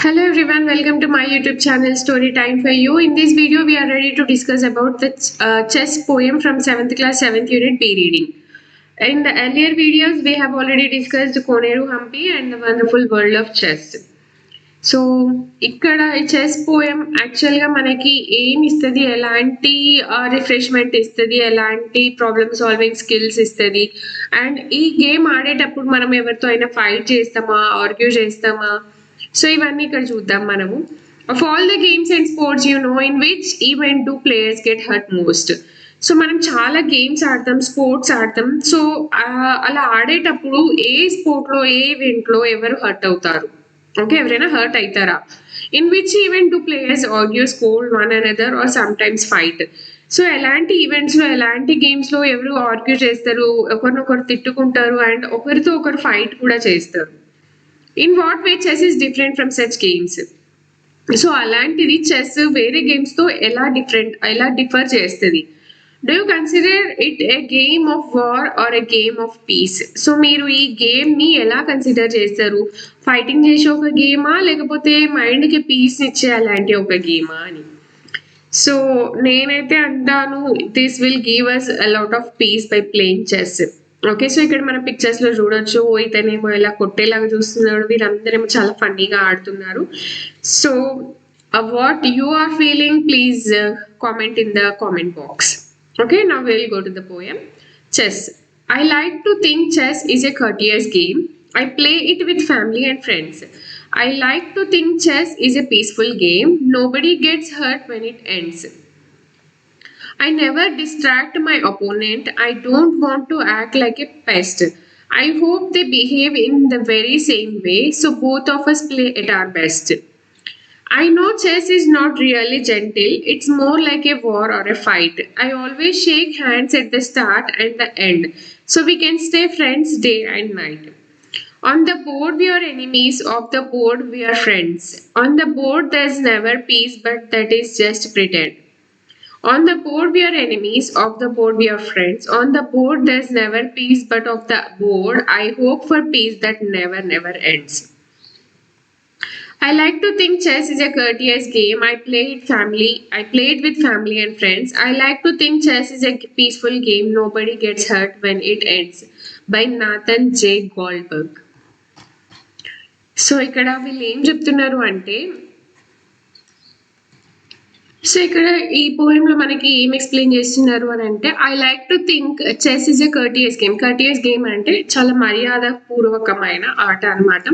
Hello everyone, welcome to my YouTube channel Story Time for You. In this video, we are ready to discuss about the chess poem from 7th class 7th unit B reading. In the earlier videos, we have already discussed Koneru Hampi and the wonderful world of chess. So ఇక్కడ ఈ chess poem యాక్చువల్గా మనకి ఏం ఇస్తుంది, ఎలాంటి refreshment ఇస్తుంది, ఎలాంటి problem solving skills ఇస్తుంది, అండ్ ఈ గేమ్ ఆడేటప్పుడు మనం ఎవరితో అయినా ఫైట్ చేస్తామా, ఆర్గ్యూ చేస్తామా, సో ఇవన్నీ ఇక్కడ చూద్దాం మనము. Of all the games and sports in which event do players get hurt most. So మనం చాలా గేమ్స్ ఆడతాం, స్పోర్ట్స్ ఆడతాం. సో అలా ఆడేటప్పుడు ఏ స్పోర్ట్లో ఏ ఈవెంట్లో ఎవరు హర్ట్ అవుతారు, ఓకే, ఎవరైనా హర్ట్ అవుతారా? In which event two players argue, score one another or sometimes fight. So ఎలాంటి ఈవెంట్స్లో, ఎలాంటి గేమ్స్లో ఎవరు ఆర్గ్యూ చేస్తారు, ఒకరినొకరు తిట్టుకుంటారు అండ్ ఒకరితో ఒకరు ఫైట్ కూడా చేస్తారు. In what way chess is different from such games. So అలాంటిది చెస్ వేరే గేమ్స్తో ఎలా డిఫర్ చేస్తుంది. Do you consider it a game of war or a game of peace. So మీరు ఈ గేమ్ని ఎలా కన్సిడర్ చేస్తారు? ఫైటింగ్ చేసే ఒక గేమా, లేకపోతే మైండ్కి పీస్ ఇచ్చే అలాంటి ఒక గేమా అని. సో నేనైతే అంటాను, this will give us a lot of peace by playing chess. Okay, so ఇక్కడ మన పిక్చర్స్ లో చూడొచ్చు, ఇతనేమో ఇలా కొట్టేలాగా చూస్తున్నాడు, వీరందరేమో చాలా ఫన్నీగా ఆడుతున్నారు. So what you are feeling, please comment in the comment box. Okay, now we'll go to the poem. Chess. I like to think chess is a courteous game. I play it with family and friends. I like to think chess is a peaceful game. Nobody gets hurt when it ends. I never distract my opponent. I don't want to act like a pest. I hope they behave in the very same way, so both of us play at our best. I know chess is not really gentle, it's more like a war or a fight. I always shake hands at the start and the end, so we can stay friends day and night. On the board we are enemies, off the board we are friends. On the board there's never peace, but that is just pretend. On the board we are enemies, off the board we are friends. On the board there's never peace, but off the board I hope for peace that never ends. I like to think chess is a courteous game. I play it with family and friends. I like to think chess is a peaceful game. Nobody gets hurt when it ends. By Nathan J. Goldberg. So ఇక్కడ వీళ్ళు ఏం చెప్తున్నారు అంటే, so ఇక్కడ ఈ పోయంలో మనకి ఏం explain చేస్తున్నారు అని అంటే, I like to think chess is a courteous game. Courteous game అంటే చాలా మర్యాద పూర్వకమైన ఆట అనమాట.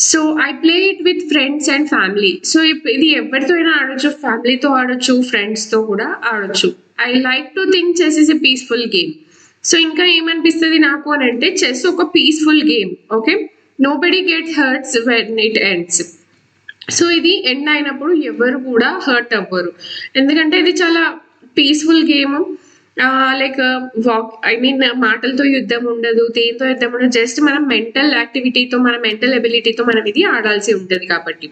So I play it with friends and family. So ఇది ఎవరితో అయినా ఆడొచ్చు, ఫ్యామిలీతో ఆడొచ్చు, ఫ్రెండ్స్తో కూడా ఆడొచ్చు. I like to think chess is a peaceful game. So ఇంకా ఏమనిపిస్తుంది నాకు అని అంటే, చెస్ ఒక peaceful game. Okay, nobody gets hurts when it ends. So ఇది ఎండ్ అయినప్పుడు ఎవరు కూడా హర్ట్ అవ్వరు, ఎందుకంటే ఇది చాలా పీస్ఫుల్ గేమ్. లైక్ మాటలతో యుద్ధం ఉండదు, దేంతో యుద్ధం ఉండదు, జస్ట్ మనం మెంటల్ యాక్టివిటీతో, మన మెంటల్ ఎబిలిటీతో మనం ఇది ఆడాల్సి ఉంటుంది కాబట్టి.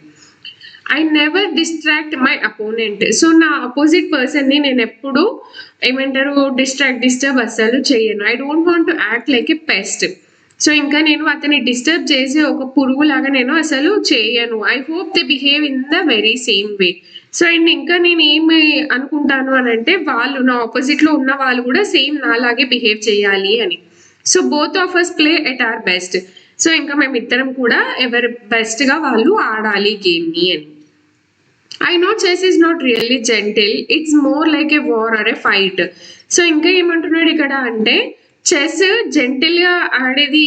I never distract my opponent. So నా అపోజిట్ పర్సన్ని నేను ఎప్పుడు డిస్టర్బ్ అస్సలు చేయను. I don't want to act like a pest. So ఇంకా నేను అతన్ని డిస్టర్బ్ చేసి ఒక పురుగులాగా నేను అసలు చేయను. I hope they behave in the very same way. So and ఇంకా నేను ఏమి అనుకుంటాను అని అంటే, వాళ్ళు నా ఆపోజిట్లో ఉన్న వాళ్ళు కూడా సేమ్ నాలాగే బిహేవ్ చేయాలి అని. So both of us play at our best. So ఇంకా మేమిద్దరం కూడా ఎవరి బెస్ట్గా వాళ్ళు ఆడాలి గేమ్ని అని. I know chess is not really gentle, it's more like a war or a fight. So ఇంకా ఏమంటున్నాడు ఇక్కడ అంటే, చెస్ జెంటిల్గా ఆడేది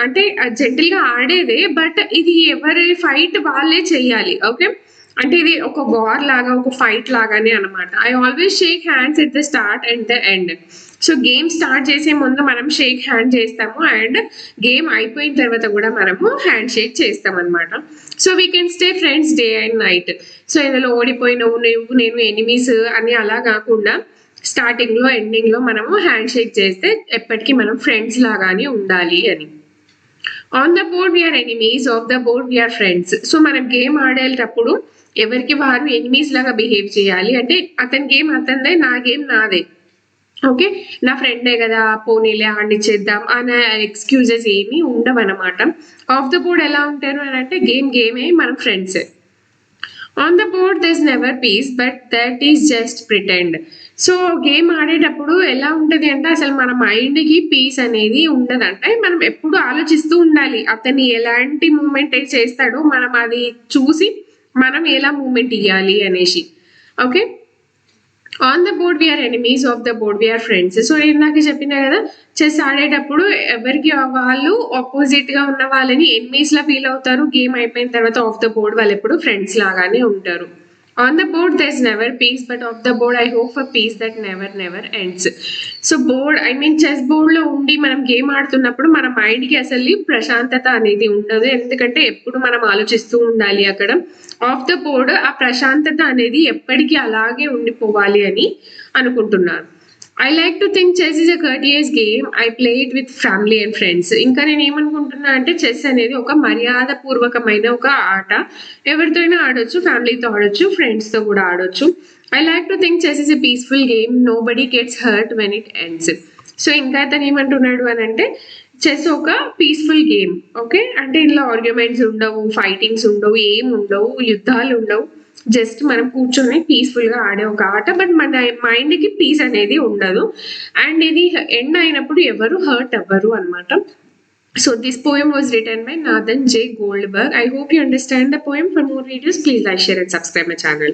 అంటే జెంటిల్గా ఆడేదే, బట్ ఇది ఎవరి ఫైట్ వాళ్ళే చెయ్యాలి. ఓకే, అంటే ఇది ఒక వార్ లాగా, ఒక ఫైట్ లాగానే అనమాట. I always shake hands at the start and the end. So game start చేసే ముందు మనం షేక్ హ్యాండ్ చేస్తాము, అండ్ గేమ్ అయిపోయిన తర్వాత కూడా మనము హ్యాండ్ షేక్ చేస్తాం అనమాట. So we can stay friends day and night. So ఇందులో ఓడిపోయినవు నువ్వు నేను ఎనిమీస్ అని అలా కాకుండా, స్టార్టింగ్లో ఎండింగ్లో మనము హ్యాండ్ షేక్ చేస్తే ఎప్పటికీ మనం ఫ్రెండ్స్ లాగానే ఉండాలి అని. On the board we're enemies, off the board we're friends. So మనం గేమ్ ఆడేటప్పుడు ఎవరికి వారు ఎనిమీస్ లాగా బిహేవ్ చేయాలి. అంటే అతని గేమ్ అతనిదే, నా గేమ్ నాదే. ఓకే. నా ఫ్రెండే గదా! పోనీలే ఆడినిచ్చేద్దాం అనే ఎక్స్‌క్యూజెస్ ఏమి ఉండవనమాట. ఆఫ్ ద బోర్డ్ ఎలా ఉంటారు అనంటే గేమే మనం ఫ్రెండ్సే. On the board there is never peace but that is just pretend. So game ఆడేటప్పుడు ఎలా ఉంటది అంటే అసలు మన మైండ్‌కి పీస్ అనేది ఉండదంట. మనం ఎప్పుడు ఆలోచిస్తూ ఉండాలి. అతను ఎలాంటి మూవ్‌మెంట్ చేస్తాడో మనం అది చూసి మనం ఎలా మూవ్‌మెంట్ ఇయ్యాలి అనేసి. Okay. On the board we're enemies, off the board we're friends. So ఇందాక చెప్పినా కదా, చెస్ ఆడేటప్పుడు ఎవరికి వాళ్ళు ఆపోజిట్ గా ఉన్న వాళ్ళని ఎనిమీస్ లా ఫీల్ అవుతారు. గేమ్ అయిపోయిన తర్వాత ఆఫ్ ద బోర్డ్ వాళ్ళు ఎప్పుడు ఫ్రెండ్స్ లాగానే ఉంటారు. On the board there is never peace but off the board I hope for peace that never ends. So board I mean chess board లో ఉండి మనం గేమ్ ఆడుతున్నప్పుడు మన మైండ్ కి అసలు ప్రశాంతత అనేది ఉండదు. ఎందుకంటే ఎప్పుడు మనం ఆలోచిస్తూ ఉండాలి అక్కడ. ఆఫ్ ద బోర్డ్ ఆ ప్రశాంతత అనేది ఎప్పటికీ అలాగే ఉండిపోవాలి అని అనుకుంటున్నాను. I like to think chess is a courteous game. I play it with family and friends. ఇంకా నేను ఏమనుకుంటున్నా అంటే చెస్ అనేది ఒక మర్యాద పూర్వకమైన ఒక ఆట. ఎవరితో అయినా ఆడొచ్చు, ఫ్యామిలీతో ఆడొచ్చు, ఫ్రెండ్స్తో కూడా ఆడొచ్చు. I like to think chess is a peaceful game. Nobody gets hurt when it ends. So ఇంకా అతను ఏమంటున్నాడు అని అంటే చెస్ ఒక పీస్ఫుల్ గేమ్. ఓకే, అంటే ఇందులో ఆర్గ్యుమెంట్స్ ఉండవు, ఫైటింగ్స్ ఉండవు, ఏం ఉండవు, యుద్ధాలు ఉండవు. జస్ట్ మనం కూర్చొని పీస్ఫుల్ గా ఆడే ఒక ఆట. బట్ మన మైండ్ కి పీస్ అనేది ఉండదు. అండ్ ఇది ఎండ్ అయినప్పుడు ఎవరు హర్ట్ అవ్వరు అనమాట. So this poem was written by Nathan J. Goldberg. I hope you understand the poem. For more videos, please like, share and subscribe my channel.